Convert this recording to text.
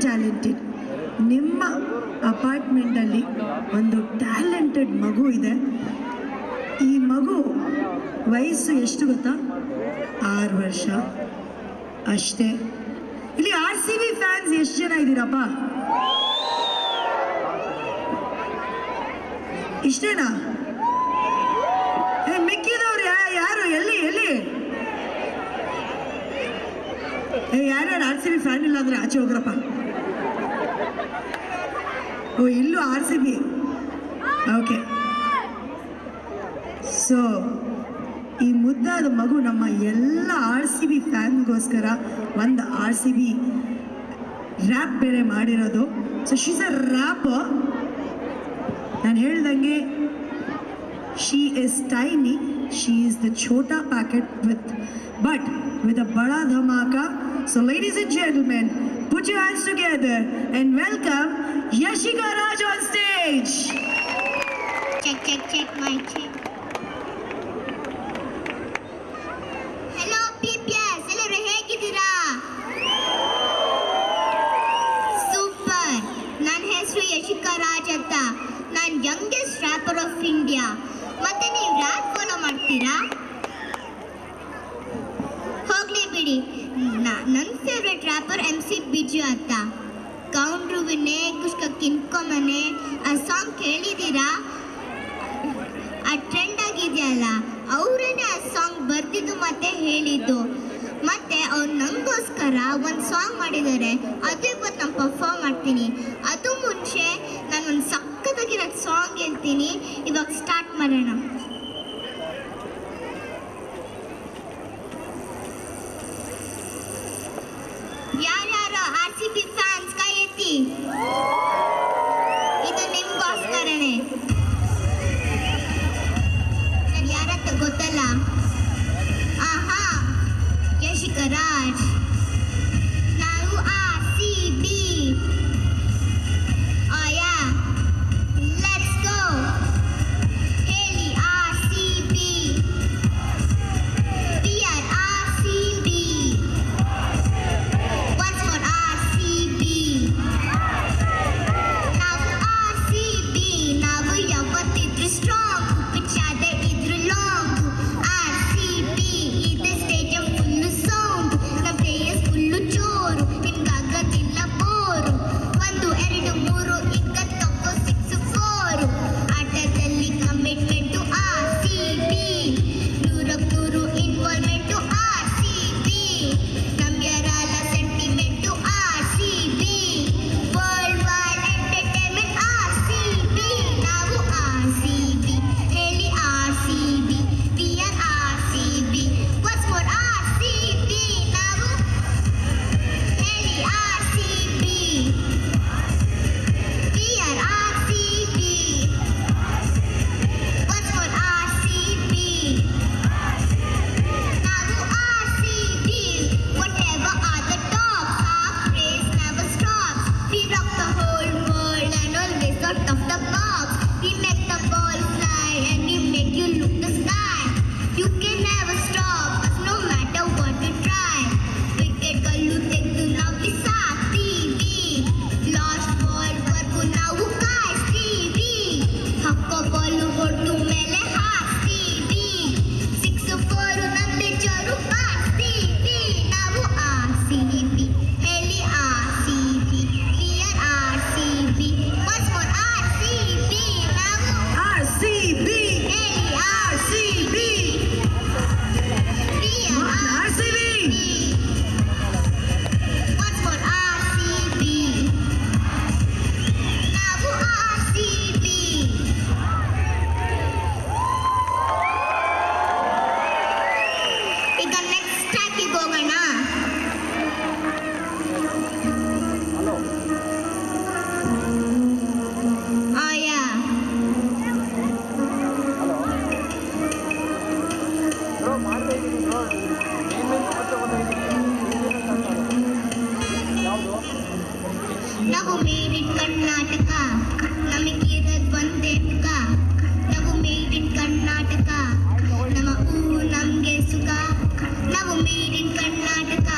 Talented. ನಿಮ್ಮ ಅಪಾರ್ಟ್ಮೆಂಟಲ್ಲಿ ಒಂದು talented ಮಗು ಇದೆ. ಈ ಮಗು ವಯಸ್ಸು ಎಷ್ಟು ಗೊತ್ತಾ? 6 ವರ್ಷ ಅಷ್ಟೇ. ಇಲ್ಲಿ RCB ಫ್ಯಾನ್ಸ್ ಎಷ್ಟು ಜನ ಇದ್ದೀರಪ್ಪ? ಇಷ್ಟೇನಾ? ಮಿಕ್ಕಿದವ್ರು ಯಾರು? ಎಲ್ಲಿ ಯಾರ್ಯಾರು RCB ಫ್ಯಾನ್ ಇಲ್ಲ ಅಂದ್ರೆ ಆಚೆ ಹೋಗ್ರಪ್ಪ. ಓ, ಇಲ್ಲೂ RCB. ಓಕೆ, ಸೊ ಈ ಮುದ್ದಾದ ಮಗು ನಮ್ಮ ಎಲ್ಲ RCB ಫ್ಯಾನ್ಗೋಸ್ಕರ ಒಂದು RCB ರ್ಯಾಪ್ ಬೇರೆ ಮಾಡಿರೋದು. So she's a rap. ನಾನು ಹೇಳ್ದಂಗೆ she is tiny, she is the ಛೋಟಾ packet but with a bada dhamaka. So ladies and gentlemen, put your hands together and welcome Yashika Raj on stage. Check my check. Hello PPS, ಎಲ್ಲರೂ ಹೇಗಿದ್ದೀರಾ? Super. ನನ್ನ ಹೆಸರು ಯಶಿಕಾ ರಾಜ್ ಅಂತ. ನಾನು youngest wrapper of India. ಮತ್ತೆ ನೀವು rap follow ಮಾಡ್ತೀರಾ? ಹೋಗ್ಲಿ ಬಿಡಿ. ನನ್ನ ಫೇವ್ರೆಟ್ ರ್ಯಾಪರ್ MC ಬಿಜು ಅಂತ. ಕೌಂಡ್ರು ವಿನೆ ಕುಷ್ಕ ಕಿನ್ಕೊಮನೆ ಆ ಸಾಂಗ್ ಕೇಳಿದ್ದೀರಾ? ಆ ಟ್ರೆಂಡ್ ಆಗಿದೆಯಲ್ಲ, ಅವರೇನೆ ಆ ಸಾಂಗ್ ಬರ್ದಿದ್ದು ಮತ್ತೆ ಹೇಳಿದ್ದು. ಮತ್ತೆ ಅವ್ರು ನನಗೋಸ್ಕರ ಒಂದು ಸಾಂಗ್ ಮಾಡಿದ್ದಾರೆ. ಅದು ಇವತ್ತು ನಾನು ಪರ್ಫಾರ್ಮ್ ಮಾಡ್ತೀನಿ. ಅದು ಮುಂಚೆ ನಾನು ಒಂದು ಸಕ್ಕತ್ತಾಗಿರೋ ಸಾಂಗ್ ಹೇಳ್ತೀನಿ. ಇವಾಗ ಸ್ಟಾರ್ಟ್ ಮಾಡೋಣ. ಯಾರ್ಯಾರು RCB ಫ್ಯಾನ್ಸ್ ಕೈ ಎತ್ತಿ. ಇದು ನಿಮ್ಗೋಸ್ಕರನೇ. ನಾನು ಯಾರಂತ ಗೊತ್ತಲ್ಲ? ಆಹಾ, ಯಶಿಕಾ ರಾಜ್. ನಾವು RCB. Yeah, let's go. ಹೇಳಿ RCB. We are RCB. Once for RCB. ನಾವು RCB. ನಾವು ಯಾವತ್ತಿದ್ರು ಸ್ಟ್ರಾಂಗ್, ಪಿಚ್ಚಾದೆ ಇದ್ರು ಲಾಂಗ್. RCB ಇದೆ ಸ್ಟೇಡಿಯಂ ಫುಲ್ಲು ಸೌಂಡ್. ನಮ್ಮ ಪ್ಲೇಯರ್ಸ್ ಫುಲ್ಲು ಜೋರು, ನಿಮ್ಗಾಗೋದಿಲ್ಲ ಬೋರು. 1 2 3 ಈಗ ತಗೋ 6 4. ಆಟದಲ್ಲಿ ಕಮಿಟ್ಮೆಂಟು RCB. 100 involvement RCB. ನಮ್ಗ್ಯಾರಲ್ಲ sentiment RCB. World wide entertainment RCB. ನಾವು RCB. ಹೇಳಿ RCB. We are RCB. What's more RCB? ನಾವು ಹೇಳಿ RCB. We are RCB. What's more RCB? ನಾವು RCB. Whatever are the tops, our praise never stops. We rock the whole world and always out of the box. We make the ball fly and we make you look the sky. You can never stop us no matter what you try. Wicket gallu tegdu navi ಸಾಕ್ತೀವಿ. Last ball ವರ್ಗು ನಾವು ಕಾಯ್ತೀವಿ. ಹಕ್ಕೋ ಬಾಲು ಹೊಡ್ದು ಮೇಲೆ ಹಾಕ್ತೀವಿ. 6 4 ನಮ್ದೆ ಜೋರು ಬಾರಿಸ್ತೀವಿ. ನಾವು RCB. ಹೇಳಿ RCB. We are RCB. Once more RCB. ನಾವು RCB. ಹೇಳಿ RCB. We are RCB. Once more RCB. ನಾವು RCB. ಈಗ ನೆಕ್ಸ್ಟ್ ಟ್ರ್ಯಾಕಿಗೆ ಹೋಗೋಣ. ಯಾ, ನಾವು ಮೇಡ್ ಇನ್ ಕರ್ನಾಟಕ. ನಮಗಿರೋದು ಒಂದೇ ಮುಖ. ನಾವು ಮೇಡ್ ಇನ್ ಕರ್ನಾಟಕ. ನಮ್ಮ ಊರು ನಮಗೆ ಸುಖ. ನಾವು ಮೇಡ್ ಇನ್ ಕರ್ನಾಟಕ.